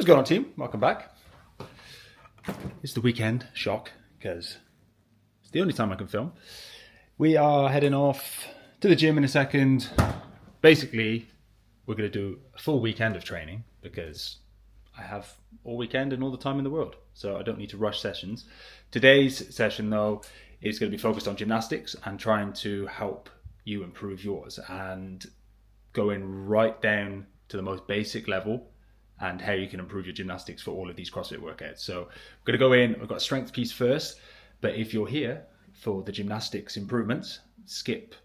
What's going on, team? Welcome back. It's the weekend shock because it's the only time I can film. We are heading off to the gym in a second. Basically, we're going to do a full weekend of training because I have all weekend and all the time in the world, so I don't need to rush sessions. Today's session, though, is going to be focused on gymnastics and trying to help you improve yours and going right down to the most basic level and how you can improve your gymnastics for all of these CrossFit workouts. So I'm going to go in, I've got a strength piece first, but if you're here for the gymnastics improvements, skip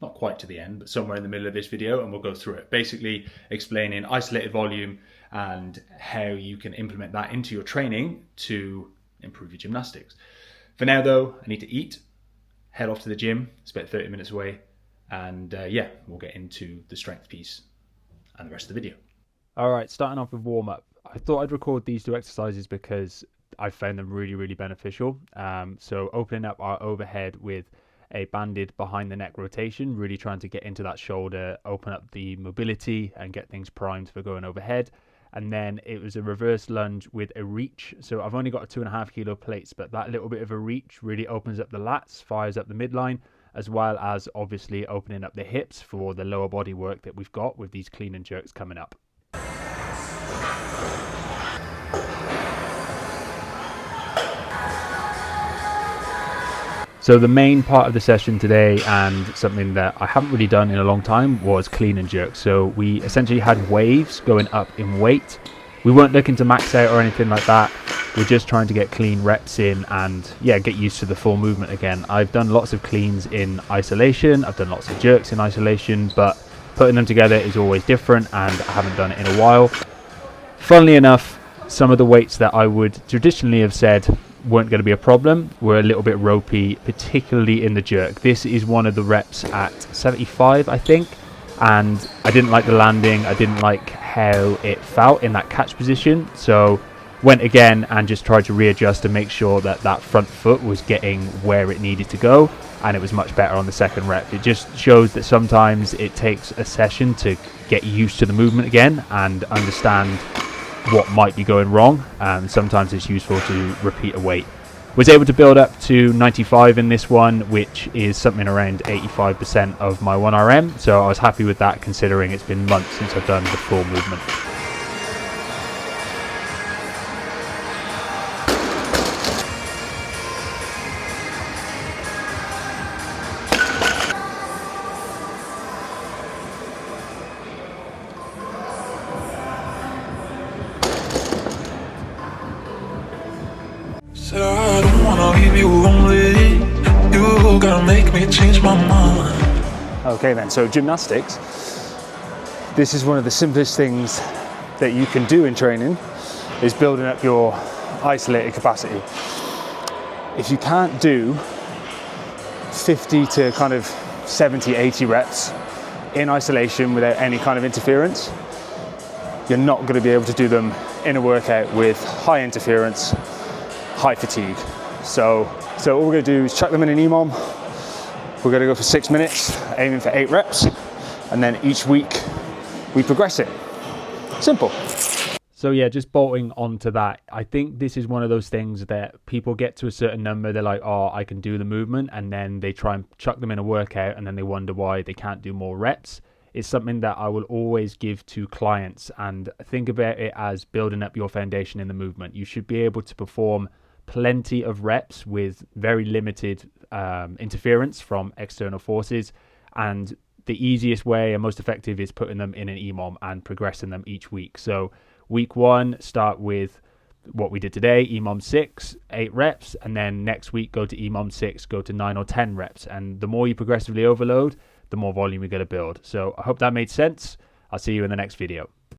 not quite to the end, but somewhere in the middle of this video and we'll go through it. Basically explaining isolated volume and how you can implement that into your training to improve your gymnastics. For now though, I need to eat, head off to the gym, it's about 30 minutes away, and we'll get into the strength piece and the rest of the video. All right, starting off with warm-up. I thought I'd record these two exercises because I found them really, really beneficial. So opening up our overhead with a banded behind the neck rotation, really trying to get into that shoulder, open up the mobility and get things primed for going overhead. And then it was a reverse lunge with a reach. So I've only got a 2.5 kilo plates, but that little bit of a reach really opens up the lats, fires up the midline, as well as obviously opening up the hips for the lower body work that we've got with these clean and jerks coming up. So the main part of the session today, and something that I haven't really done in a long time, was clean and jerk. So we essentially had waves going up in weight. We weren't looking to max out or anything like that. We're just trying to get clean reps in and get used to the full movement again. I've done lots of cleans in isolation. I've done lots of jerks in isolation, but putting them together is always different and I haven't done it in a while. Funnily enough, some of the weights that I would traditionally have said weren't going to be a problem were a little bit ropey, particularly in the jerk. This is one of the reps at 75, I think, and I didn't like the landing. I didn't like how it felt in that catch position, so went again and just tried to readjust to make sure that that front foot was getting where it needed to go, and it was much better on the second rep. It just shows that sometimes it takes a session to get used to the movement again and understand what might be going wrong, and sometimes it's useful to repeat a weight. Was able to build up to 95 in this one, which is something around 85% of my 1RM, so I was happy with that considering it's been months since I've done the full movement. So I don't wanna leave you lonely. You gotta make me change my mind. Okay then, so gymnastics. This is one of the simplest things that you can do in training, is building up your isolated capacity. If you can't do 50 to kind of 70, 80 reps in isolation without any kind of interference, you're not going to be able to do them in a workout with high interference, high fatigue. So all we're going to do is chuck them in an EMOM. We're going to go for 6 minutes, aiming for 8 reps, and then each week we progress it. Simple. So yeah, just bolting onto that, I think this is one of those things that people get to a certain number, they're like, oh, I can do the movement, and then they try and chuck them in a workout and then they wonder why they can't do more reps. It's something that I will always give to clients, and think about it as building up your foundation in the movement. You should be able to perform plenty of reps with very limited interference from external forces, and the easiest way and most effective is putting them in an EMOM and progressing them each week. So week 1, start with what we did today, EMOM 6, 8 reps, and then next week go to EMOM 6, go to 9 or 10 reps, and the more you progressively overload, the more volume you're going to build. So I hope that made sense. I'll see you in the next video.